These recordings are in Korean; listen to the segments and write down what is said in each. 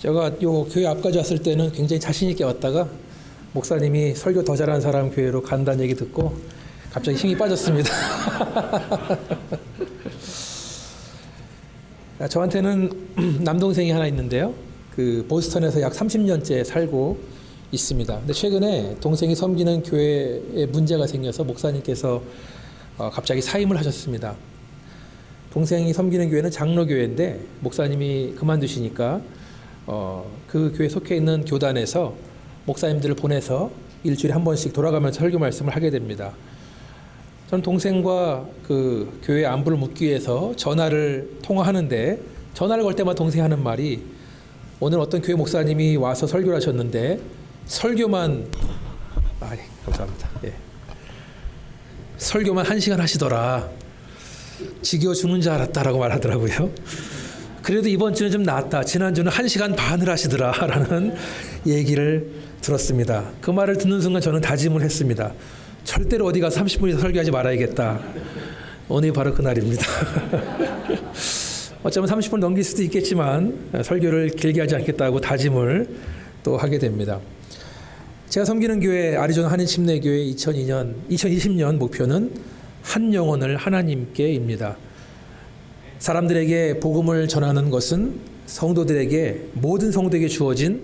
제가 요 교회 앞까지 왔을 때는 굉장히 자신 있게 왔다가 목사님이 설교 더 잘하는 사람 교회로 간다는 얘기 듣고 갑자기 힘이 빠졌습니다. 저한테는 남동생이 하나 있는데요. 그 보스턴에서 약 30년째 살고 있습니다. 근데 최근에 동생이 섬기는 교회에 문제가 생겨서 목사님께서 갑자기 사임을 하셨습니다. 동생이 섬기는 교회는 장로교회인데 목사님이 그만두시니까 그 교회 속해 있는 교단에서 목사님들을 보내서 일주일에 한 번씩 돌아가면서 설교 말씀을 하게 됩니다. 저는 동생과 그 교회 안부를 묻기 위해서 전화를 통화하는데 전화를 걸 때마다 동생이 하는 말이 오늘 어떤 교회 목사님이 와서 설교를 하셨는데 설교만 감사합니다. 예. 설교만 1시간 하시더라. 지겨워 죽는 줄 알았다라고 말하더라고요. 그래도 이번 주는 좀 낫다. 지난주는 1시간 반을 하시더라 라는 얘기를 들었습니다. 그 말을 듣는 순간 저는 다짐을 했습니다. 절대로 어디 가서 30분 이상 설교하지 말아야겠다. 오늘이 바로 그날입니다. 어쩌면 30분 넘길 수도 있겠지만 설교를 길게 하지 않겠다고 다짐을 또 하게 됩니다. 제가 섬기는 교회 아리조나 한인침례교회 2020년 목표는 한 영혼을 하나님께입니다. 사람들에게 복음을 전하는 것은 성도들에게 모든 성도에게 주어진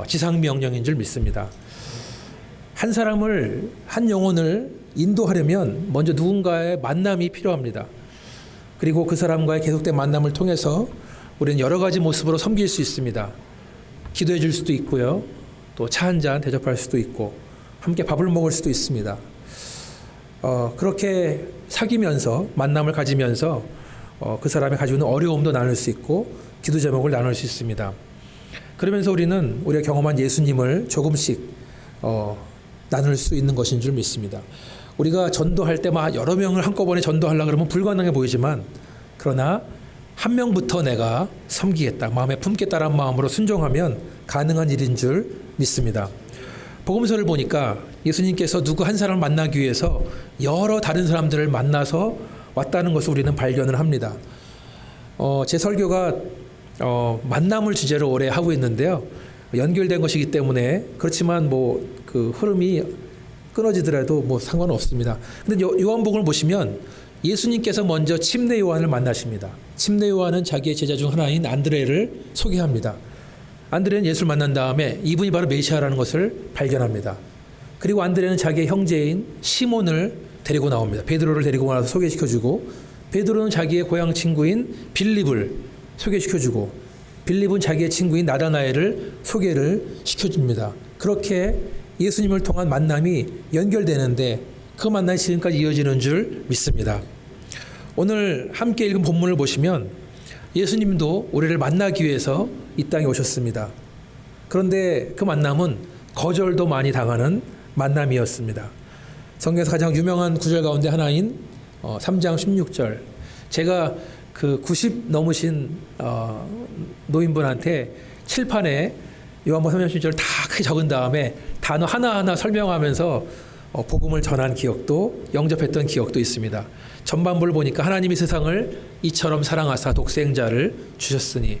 지상명령인 줄 믿습니다. 한 사람을 한 영혼을 인도하려면 먼저 누군가의 만남이 필요합니다. 그리고 그 사람과의 계속된 만남을 통해서 우리는 여러 가지 모습으로 섬길 수 있습니다. 기도해 줄 수도 있고요. 또 차 한 잔 대접할 수도 있고 함께 밥을 먹을 수도 있습니다. 그렇게 사귀면서 만남을 가지면서 그 사람이 가지고 있는 어려움도 나눌 수 있고 기도 제목을 나눌 수 있습니다. 그러면서 우리는 우리가 경험한 예수님을 조금씩 나눌 수 있는 것인 줄 믿습니다. 우리가 전도할 때 막 여러 명을 한꺼번에 전도하려고 그러면 불가능해 보이지만 그러나 한 명부터 내가 섬기겠다, 마음에 품겠다라는 마음으로 순종하면 가능한 일인 줄 믿습니다. 복음서를 보니까 예수님께서 누구 한 사람을 만나기 위해서 여러 다른 사람들을 만나서 왔다는 것을 우리는 발견을 합니다. 제 설교가 만남을 주제로 오래 하고 있는데요. 연결된 것이기 때문에 그렇지만 그 흐름이 끊어지더라도 상관은 없습니다. 근데 요한복음을 보시면 예수님께서 먼저 침례 요한을 만나십니다. 침례 요한은 자기의 제자 중 하나인 안드레를 소개합니다. 안드레는 예수를 만난 다음에 이분이 바로 메시아라는 것을 발견합니다. 그리고 안드레는 자기의 형제인 시몬을 데리고 나옵니다. 베드로를 데리고 나와서 소개시켜주고 베드로는 자기의 고향 친구인 빌립을 소개시켜주고 빌립은 자기의 친구인 나다나엘을 소개를 시켜줍니다. 그렇게 예수님을 통한 만남이 연결되는데 그 만남이 지금까지 이어지는 줄 믿습니다. 오늘 함께 읽은 본문을 보시면 예수님도 우리를 만나기 위해서 이 땅에 오셨습니다. 그런데 그 만남은 거절도 많이 당하는 만남이었습니다. 성경에서 가장 유명한 구절 가운데 하나인 3장 16절. 제가 그 90 넘으신 노인분한테 칠판에 요한복음 3장 16절을 다 크게 적은 다음에 단어 하나하나 설명하면서 복음을 전한 기억도 영접했던 기억도 있습니다. 전반부를 보니까 하나님이 세상을 이처럼 사랑하사 독생자를 주셨으니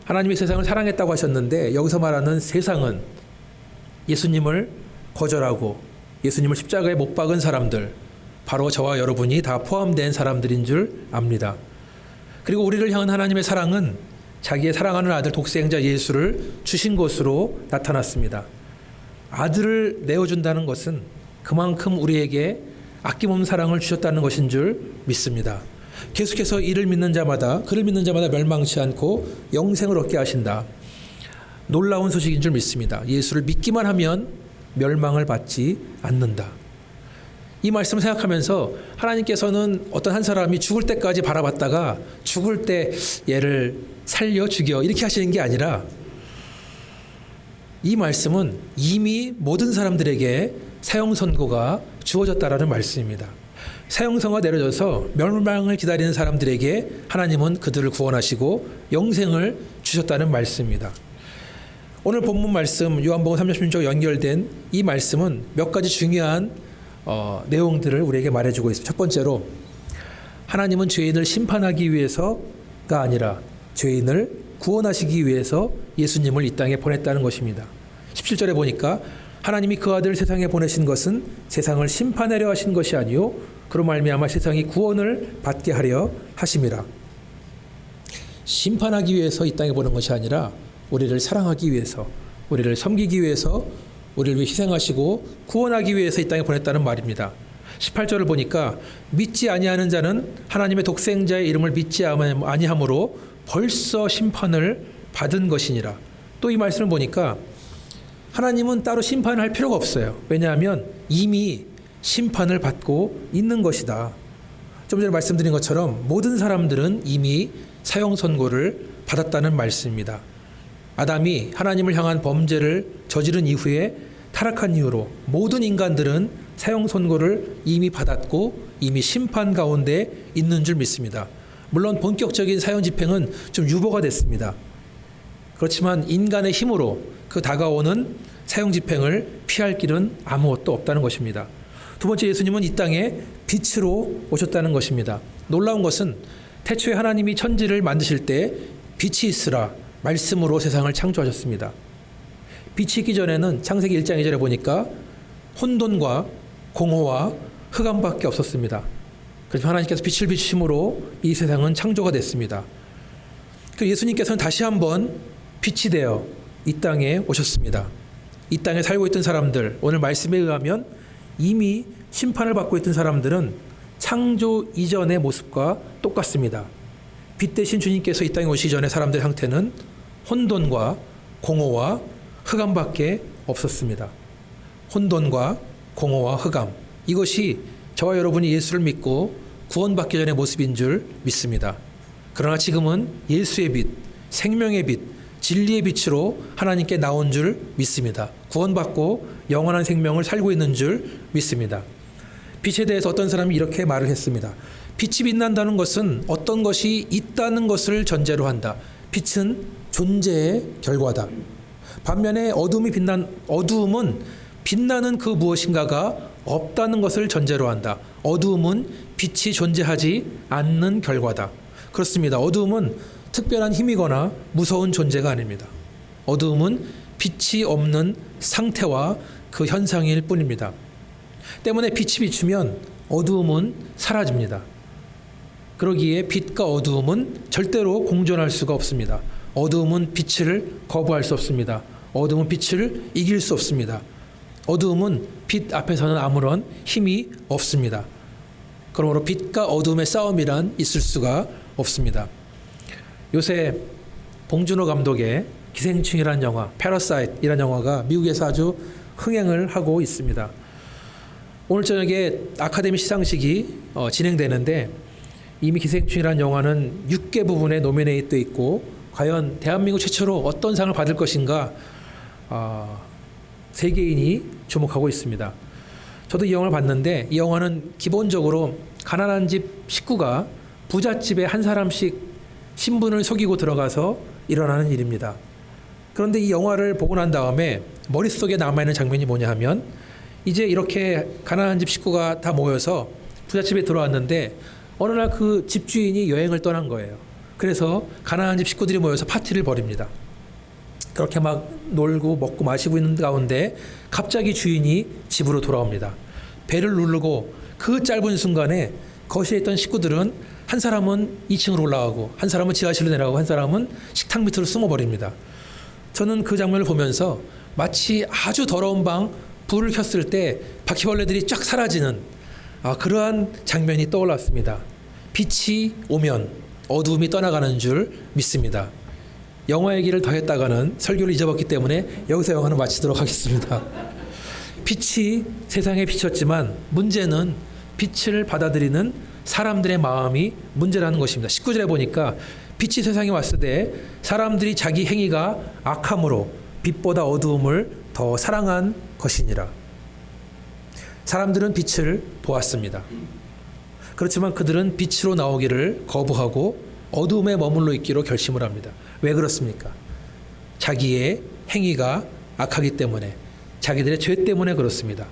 하나님이 세상을 사랑했다고 하셨는데 여기서 말하는 세상은 예수님을 거절하고 예수님을 십자가에 못 박은 사람들, 바로 저와 여러분이 다 포함된 사람들인 줄 압니다. 그리고 우리를 향한 하나님의 사랑은 자기의 사랑하는 아들 독생자 예수를 주신 것으로 나타났습니다. 아들을 내어준다는 것은 그만큼 우리에게 아낌없는 사랑을 주셨다는 것인 줄 믿습니다. 계속해서 그를 믿는 자마다 멸망치 않고 영생을 얻게 하신다. 놀라운 소식인 줄 믿습니다. 예수를 믿기만 하면 멸망을 받지 않는다. 이 말씀을 생각하면서 하나님께서는 어떤 한 사람이 죽을 때까지 바라봤다가 죽을 때 얘를 살려 죽여 이렇게 하시는 게 아니라 이 말씀은 이미 모든 사람들에게 사형 선고가 주어졌다라는 말씀입니다. 사형 선고가 내려져서 멸망을 기다리는 사람들에게 하나님은 그들을 구원하시고 영생을 주셨다는 말씀입니다. 오늘 본문 말씀 요한복음 3장 16절 연결된 이 말씀은 몇 가지 중요한 내용들을 우리에게 말해주고 있습니다. 첫 번째로 하나님은 죄인을 심판하기 위해서가 아니라 죄인을 구원하시기 위해서 예수님을 이 땅에 보냈다는 것입니다. 17절에 보니까 하나님이 그 아들을 세상에 보내신 것은 세상을 심판하려 하신 것이 아니요 그로 말미암아 세상이 구원을 받게 하려 하심이라. 심판하기 위해서 이 땅에 보낸 것이 아니라 우리를 사랑하기 위해서, 우리를 섬기기 위해서, 우리를 위해 희생하시고 구원하기 위해서 이 땅에 보냈다는 말입니다. 18절을 보니까 믿지 아니하는 자는 하나님의 독생자의 이름을 믿지 아니함으로 벌써 심판을 받은 것이니라. 또 이 말씀을 보니까 하나님은 따로 심판을 할 필요가 없어요. 왜냐하면 이미 심판을 받고 있는 것이다. 좀 전에 말씀드린 것처럼 모든 사람들은 이미 사형 선고를 받았다는 말씀입니다. 아담이 하나님을 향한 범죄를 저지른 이후에 타락한 이후로 모든 인간들은 사형 선고를 이미 받았고 이미 심판 가운데 있는 줄 믿습니다. 물론 본격적인 사형 집행은 좀 유보가 됐습니다. 그렇지만 인간의 힘으로 그 다가오는 사형 집행을 피할 길은 아무것도 없다는 것입니다. 두 번째, 예수님은 이 땅에 빛으로 오셨다는 것입니다. 놀라운 것은 태초에 하나님이 천지를 만드실 때 빛이 있으라 말씀으로 세상을 창조하셨습니다. 빛이 있기 전에는 창세기 1장 2절에 보니까 혼돈과 공허와 흑암밖에 없었습니다. 그래서 하나님께서 빛을 비추심으로 이 세상은 창조가 됐습니다. 그 예수님께서는 다시 한번 빛이 되어 이 땅에 오셨습니다. 이 땅에 살고 있던 사람들, 오늘 말씀에 의하면 이미 심판을 받고 있던 사람들은 창조 이전의 모습과 똑같습니다. 빛 대신 주님께서 이 땅에 오시기 전에 사람들의 상태는 혼돈과 공허와 흑암밖에 없었습니다. 혼돈과 공허와 흑암, 이것이 저와 여러분이 예수를 믿고 구원받기 전의 모습인 줄 믿습니다. 그러나 지금은 예수의 빛, 생명의 빛, 진리의 빛으로 하나님께 나온 줄 믿습니다. 구원받고 영원한 생명을 살고 있는 줄 믿습니다. 빛에 대해서 어떤 사람이 이렇게 말을 했습니다. 빛이 빛난다는 것은 어떤 것이 있다는 것을 전제로 한다. 빛은 존재의 결과다. 반면에 어두움은 빛나는 그 무엇인가가 없다는 것을 전제로 한다. 어두움은 빛이 존재하지 않는 결과다. 그렇습니다. 어두움은 특별한 힘이거나 무서운 존재가 아닙니다. 어두움은 빛이 없는 상태와 그 현상일 뿐입니다. 때문에 빛이 비추면 어두움은 사라집니다. 그러기에 빛과 어두움은 절대로 공존할 수가 없습니다. 어두움은 빛을 거부할 수 없습니다. 어두움은 빛을 이길 수 없습니다. 어두움은 빛 앞에서는 아무런 힘이 없습니다. 그러므로 빛과 어두움의 싸움이란 있을 수가 없습니다. 요새 봉준호 감독의 기생충이라는 영화, 패러사이트이라는 영화가 미국에서 아주 흥행을 하고 있습니다. 오늘 저녁에 아카데미 시상식이 진행되는데 이미 기생충이라는 영화는 6개 부분에 노미네이트돼 있고 과연 대한민국 최초로 어떤 상을 받을 것인가 세계인이 주목하고 있습니다. 저도 이 영화를 봤는데 이 영화는 기본적으로 가난한 집 식구가 부잣집에 한 사람씩 신분을 속이고 들어가서 일어나는 일입니다. 그런데 이 영화를 보고 난 다음에 머릿속에 남아있는 장면이 뭐냐 하면 이제 이렇게 가난한 집 식구가 다 모여서 부잣집에 들어왔는데 어느 날 그 집주인이 여행을 떠난 거예요. 그래서 가난한 집 식구들이 모여서 파티를 벌입니다. 그렇게 막 놀고 먹고 마시고 있는 가운데 갑자기 주인이 집으로 돌아옵니다. 배를 누르고 그 짧은 순간에 거실에 있던 식구들은 한 사람은 2층으로 올라가고 한 사람은 지하실로 내려가고 한 사람은 식탁 밑으로 숨어버립니다. 저는 그 장면을 보면서 마치 아주 더러운 방 불을 켰을 때 바퀴벌레들이 쫙 사라지는 그러한 장면이 떠올랐습니다. 빛이 오면 어두움이 떠나가는 줄 믿습니다. 영화 얘기를 더 했다가는 설교를 잊어봤기 때문에 여기서 영화는 마치도록 하겠습니다. 빛이 세상에 비쳤지만 문제는 빛을 받아들이는 사람들의 마음이 문제라는 것입니다. 19절에 보니까 빛이 세상에 왔을 때 사람들이 자기 행위가 악함으로 빛보다 어두움을 더 사랑한 것이니라. 사람들은 빛을 보았습니다. 그렇지만 그들은 빛으로 나오기를 거부하고 어두움에 머물러 있기로 결심을 합니다. 왜 그렇습니까? 자기의 행위가 악하기 때문에, 자기들의 죄 때문에 그렇습니다.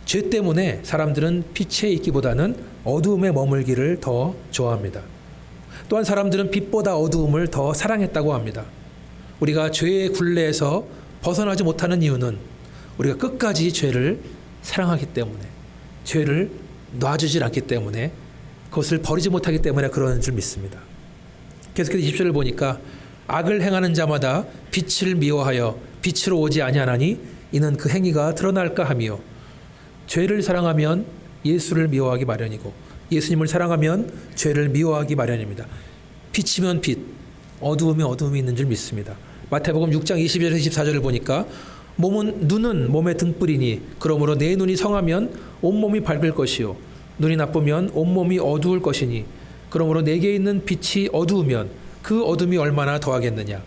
죄 때문에 사람들은 빛에 있기보다는 어두움에 머물기를 더 좋아합니다. 또한 사람들은 빛보다 어두움을 더 사랑했다고 합니다. 우리가 죄의 굴레에서 벗어나지 못하는 이유는 우리가 끝까지 죄를 사랑하기 때문에, 죄를 놔주질 않기 때문에, 그것을 버리지 못하기 때문에 그러는 줄 믿습니다. 계속해서 20절을 보니까 악을 행하는 자마다 빛을 미워하여 빛으로 오지 아니하나니 이는 그 행위가 드러날까 하며, 죄를 사랑하면 예수를 미워하기 마련이고 예수님을 사랑하면 죄를 미워하기 마련입니다. 빛이면 빛, 어두우면 어두움이 있는 줄 믿습니다. 마태복음 6장 22절에서 24절을 보니까 눈은 몸의 등불이니 그러므로 내 눈이 성하면 온몸이 밝을 것이요 눈이 나쁘면 온몸이 어두울 것이니 그러므로 내게 있는 빛이 어두우면 그 어둠이 얼마나 더하겠느냐.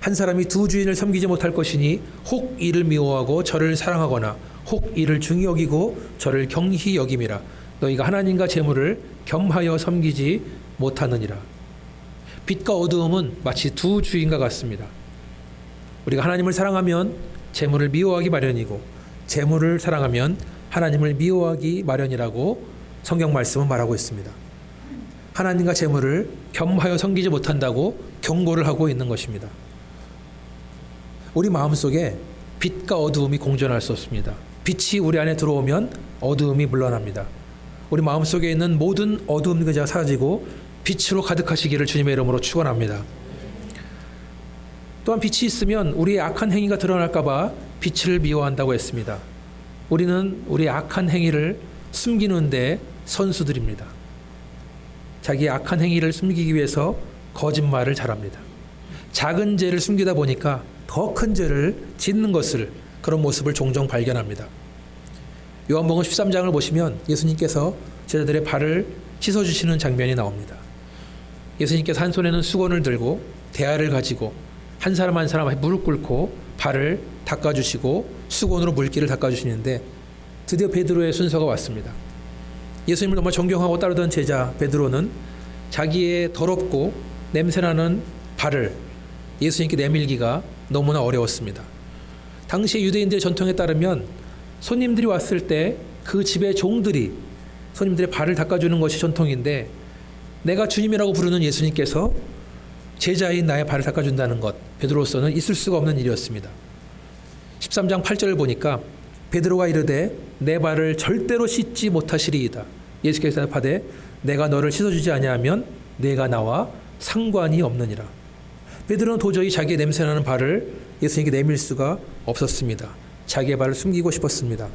한 사람이 두 주인을 섬기지 못할 것이니 혹 이를 미워하고 저를 사랑하거나 혹 이를 중히 여기고 저를 경히 여김이라. 너희가 하나님과 재물을 겸하여 섬기지 못하느니라. 빛과 어두움은 마치 두 주인과 같습니다. 우리가 하나님을 사랑하면 재물을 미워하기 마련이고 재물을 사랑하면 하나님을 미워하기 마련이라고 성경 말씀은 말하고 있습니다. 하나님과 재물을 겸하여 섬기지 못한다고 경고를 하고 있는 것입니다. 우리 마음속에 빛과 어두움이 공존할 수 없습니다. 빛이 우리 안에 들어오면 어두움이 물러납니다. 우리 마음속에 있는 모든 어두움 그저 사라지고 빛으로 가득하시기를 주님의 이름으로 축원합니다. 또한 빛이 있으면 우리의 악한 행위가 드러날까 봐 빛을 미워한다고 했습니다. 우리는 우리의 악한 행위를 숨기는 데 선수들입니다. 자기의 악한 행위를 숨기기 위해서 거짓말을 잘합니다. 작은 죄를 숨기다 보니까 더 큰 죄를 짓는 것을, 그런 모습을 종종 발견합니다. 요한복음 13장을 보시면 예수님께서 제자들의 발을 씻어주시는 장면이 나옵니다. 예수님께서 한 손에는 수건을 들고 대야를 가지고 한 사람 한 사람 무릎 꿇고 발을 닦아주시고 수건으로 물기를 닦아주시는데 드디어 베드로의 순서가 왔습니다. 예수님을 정말 존경하고 따르던 제자 베드로는 자기의 더럽고 냄새나는 발을 예수님께 내밀기가 너무나 어려웠습니다. 당시 유대인들의 전통에 따르면 손님들이 왔을 때 그 집의 종들이 손님들의 발을 닦아주는 것이 전통인데, 내가 주님이라고 부르는 예수님께서 제자인 나의 발을 닦아준다는 것, 베드로로서는 있을 수가 없는 일이었습니다. 13장 8절을 보니까 베드로가 이르되 내 발을 절대로 씻지 못하시리이다. 예수께서 대답하되 내가 너를 씻어주지 아니하면 내가 나와 상관이 없느니라. 베드로는 도저히 자기의 냄새나는 발을 예수님께 내밀 수가 없었습니다. 자기의 발을 숨기고 싶었습니다.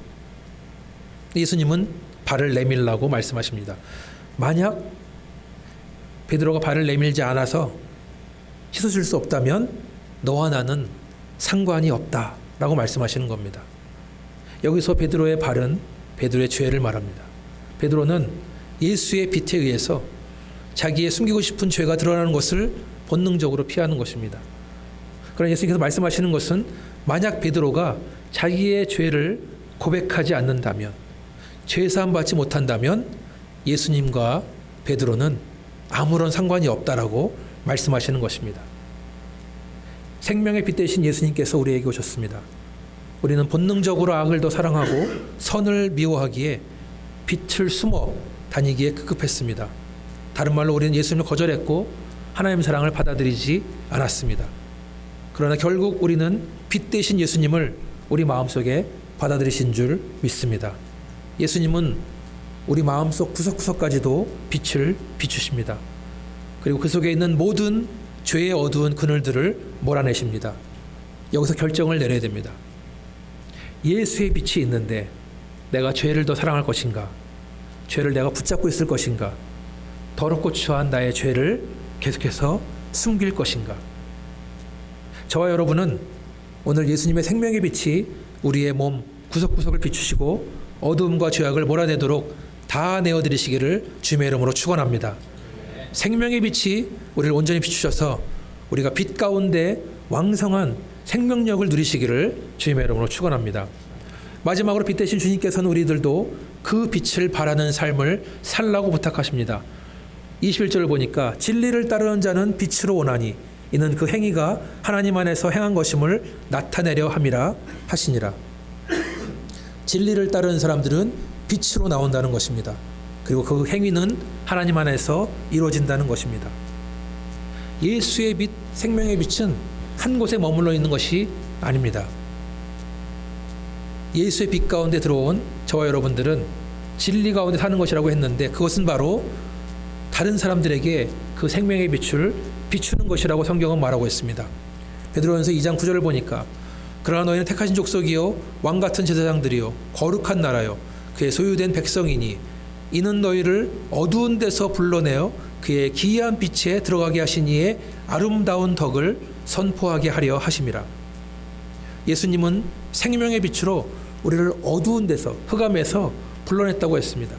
예수님은 발을 내밀라고 말씀하십니다. 만약 베드로가 발을 내밀지 않아서 씻어줄 수 없다면 너와 나는 상관이 없다라고 말씀하시는 겁니다. 여기서 베드로의 발은 베드로의 죄를 말합니다. 베드로는 예수의 빛에 의해서 자기의 숨기고 싶은 죄가 드러나는 것을 본능적으로 피하는 것입니다. 그러나 예수님께서 말씀하시는 것은 만약 베드로가 자기의 죄를 고백하지 않는다면, 죄사함 받지 못한다면 예수님과 베드로는 아무런 상관이 없다라고 말씀하시는 것입니다. 생명의 빛 대신 예수님께서 우리에게 오셨습니다. 우리는 본능적으로 악을 더 사랑하고 선을 미워하기에 빛을 숨어 다니기에 급급했습니다. 다른 말로 우리는 예수님을 거절했고 하나님의 사랑을 받아들이지 않았습니다. 그러나 결국 우리는 빛 대신 예수님을 우리 마음속에 받아들이신 줄 믿습니다. 예수님은 우리 마음속 구석구석까지도 빛을 비추십니다. 그리고 그 속에 있는 모든 죄의 어두운 그늘들을 몰아내십니다. 여기서 결정을 내려야 됩니다. 예수의 빛이 있는데 내가 죄를 더 사랑할 것인가? 죄를 내가 붙잡고 있을 것인가? 더럽고 추한 나의 죄를 계속해서 숨길 것인가? 저와 여러분은 오늘 예수님의 생명의 빛이 우리의 몸 구석구석을 비추시고 어두움과 죄악을 몰아내도록 다 내어드리시기를 주님의 이름으로 축원합니다. 생명의 빛이 우리를 온전히 비추셔서 우리가 빛 가운데 왕성한 생명력을 누리시기를 주님의 이름으로 축원합니다. 마지막으로 빛 대신 주님께서는 우리들도 그 빛을 바라는 삶을 살라고 부탁하십니다. 21절을 보니까 진리를 따르는 자는 빛으로 오나니 이는 그 행위가 하나님 안에서 행한 것임을 나타내려 함이라 하시니라. 진리를 따르는 사람들은 빛으로 나온다는 것입니다. 그리고 그 행위는 하나님 안에서 이루어진다는 것입니다. 예수의 빛, 생명의 빛은 한 곳에 머물러 있는 것이 아닙니다. 예수의 빛 가운데 들어온 저와 여러분들은 진리 가운데 사는 것이라고 했는데, 그것은 바로 다른 사람들에게 그 생명의 빛을 비추는 것이라고 성경은 말하고 있습니다. 베드로전서 2장 9절을 보니까 그러나 너희는 택하신 족속이요 왕같은 제사장들이요 거룩한 나라요 그의 소유된 백성이니 이는 너희를 어두운 데서 불러내어 그의 기이한 빛에 들어가게 하신 이의 아름다운 덕을 선포하게 하려 하심이라. 예수님은 생명의 빛으로 우리를 어두운 데서, 흑암에서 불러냈다고 했습니다.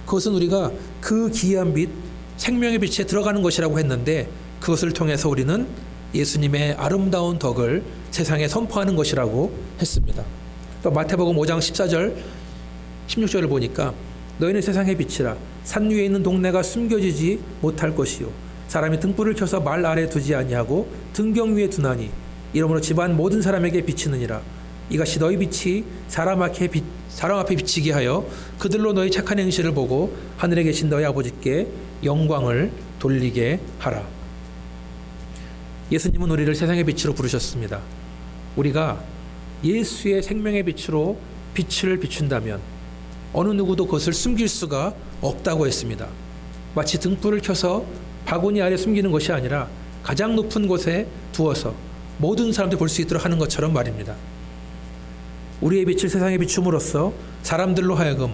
그것은 우리가 그 기이한 빛, 생명의 빛에 들어가는 것이라고 했는데, 그것을 통해서 우리는 예수님의 아름다운 덕을 세상에 선포하는 것이라고 했습니다. 또 마태복음 5장 14절 16절을 보니까 너희는 세상의 빛이라. 산 위에 있는 동네가 숨겨지지 못할 것이요 사람이 등불을 켜서 말 아래 두지 아니하고 등경 위에 두나니 이러므로 집안 모든 사람에게 비치느니라. 이같이 너희 빛이 사람 앞에 비치게 하여 그들로 너희 착한 행실을 보고 하늘에 계신 너희 아버지께 영광을 돌리게 하라. 예수님은 우리를 세상의 빛으로 부르셨습니다. 우리가 예수의 생명의 빛으로 빛을 비춘다면 어느 누구도 그것을 숨길 수가 없다고 했습니다. 마치 등불을 켜서 바구니 아래 숨기는 것이 아니라 가장 높은 곳에 두어서 모든 사람들이 볼 수 있도록 하는 것처럼 말입니다. 우리의 빛을 세상에 비춤으로써 사람들로 하여금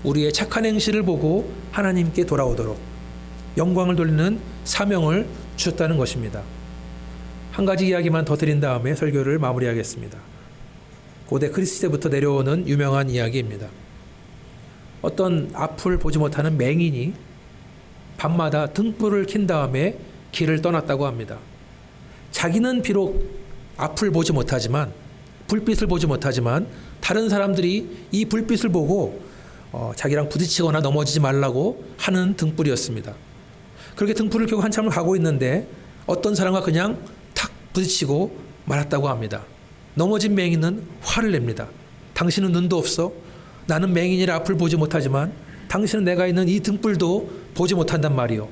우리의 착한 행실을 보고 하나님께 돌아오도록 영광을 돌리는 사명을 주셨다는 것입니다. 한 가지 이야기만 더 드린 다음에 설교를 마무리하겠습니다. 고대 그리스 시대부터 내려오는 유명한 이야기입니다. 어떤 앞을 보지 못하는 맹인이 밤마다 등불을 킨 다음에 길을 떠났다고 합니다. 자기는 비록 앞을 보지 못하지만, 불빛을 보지 못하지만 다른 사람들이 이 불빛을 보고 자기랑 부딪히거나 넘어지지 말라고 하는 등불이었습니다. 그렇게 등불을 켜고 한참을 가고 있는데 어떤 사람과 그냥 탁 부딪히고 말았다고 합니다. 넘어진 맹인은 화를 냅니다. 당신은 눈도 없어? 나는 맹인이라 앞을 보지 못하지만 당신은 내가 있는 이 등불도 보지 못한단 말이요.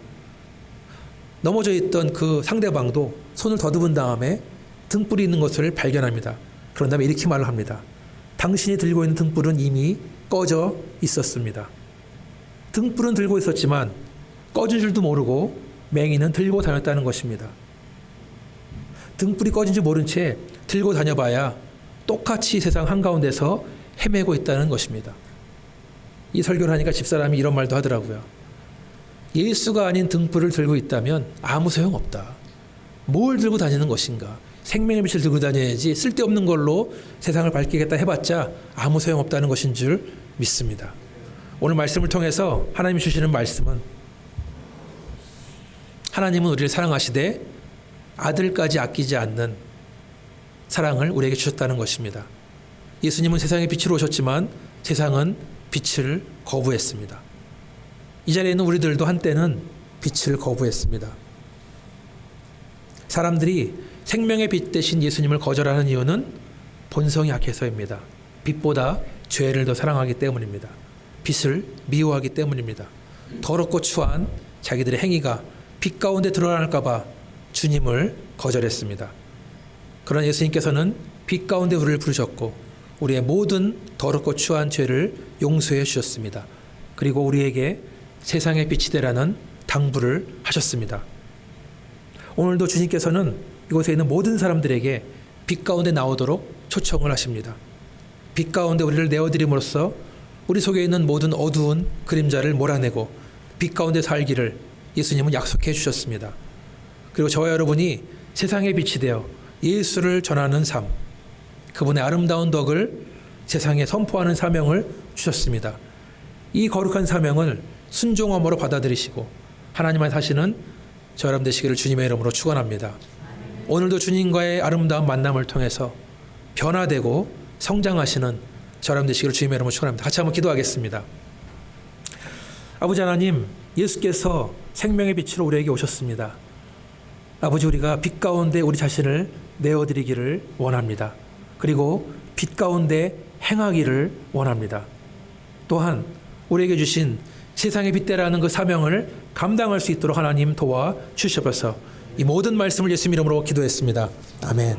넘어져 있던 그 상대방도 손을 더듬은 다음에 등불이 있는 것을 발견합니다. 그런 다음에 이렇게 말을 합니다. 당신이 들고 있는 등불은 이미 꺼져 있었습니다. 등불은 들고 있었지만 꺼진 줄도 모르고 맹인은 들고 다녔다는 것입니다. 등불이 꺼진 줄 모른 채 들고 다녀봐야 똑같이 세상 한가운데서 헤매고 있다는 것입니다. 이 설교를 하니까 집사람이 이런 말도 하더라고요. 예수가 아닌 등불을 들고 있다면 아무 소용없다. 뭘 들고 다니는 것인가? 생명의 빛을 들고 다녀야지 쓸데없는 걸로 세상을 밝히겠다 해봤자 아무 소용없다는 것인 줄 믿습니다. 오늘 말씀을 통해서 하나님이 주시는 말씀은, 하나님은 우리를 사랑하시되 아들까지 아끼지 않는 사랑을 우리에게 주셨다는 것입니다. 예수님은 세상에 빛으로 오셨지만 세상은 빛을 거부했습니다. 이 자리에 있는 우리들도 한때는 빛을 거부했습니다. 사람들이 생명의 빛 대신 예수님을 거절하는 이유는 본성이 약해서입니다. 빛보다 죄를 더 사랑하기 때문입니다. 빛을 미워하기 때문입니다. 더럽고 추한 자기들의 행위가 빛 가운데 드러날까 봐 주님을 거절했습니다. 그러나 예수님께서는 빛 가운데 우리를 부르셨고 우리의 모든 더럽고 추한 죄를 용서해 주셨습니다. 그리고 우리에게 세상의 빛이 되라는 당부를 하셨습니다. 오늘도 주님께서는 이곳에 있는 모든 사람들에게 빛 가운데 나오도록 초청을 하십니다. 빛 가운데 우리를 내어드림으로써 우리 속에 있는 모든 어두운 그림자를 몰아내고 빛 가운데 살기를 예수님은 약속해 주셨습니다. 그리고 저와 여러분이 세상의 빛이 되어 예수를 전하는 삶, 그분의 아름다운 덕을 세상에 선포하는 사명을 주셨습니다. 이 거룩한 사명을 순종함으로 받아들이시고 하나님만 사시는 저 여러분 되시기를 주님의 이름으로 축원합니다. 오늘도 주님과의 아름다운 만남을 통해서 변화되고 성장하시는 저 여러분 되시기를 주님의 이름으로 축원합니다. 같이 한번 기도하겠습니다. 아버지 하나님, 예수께서 생명의 빛으로 우리에게 오셨습니다. 아버지, 우리가 빛 가운데 우리 자신을 내어드리기를 원합니다. 그리고 빛 가운데 행하기를 원합니다. 또한 우리에게 주신 세상의 빛대라는 그 사명을 감당할 수 있도록 하나님 도와 주셔서 이 모든 말씀을 예수님 이름으로 기도했습니다. 아멘.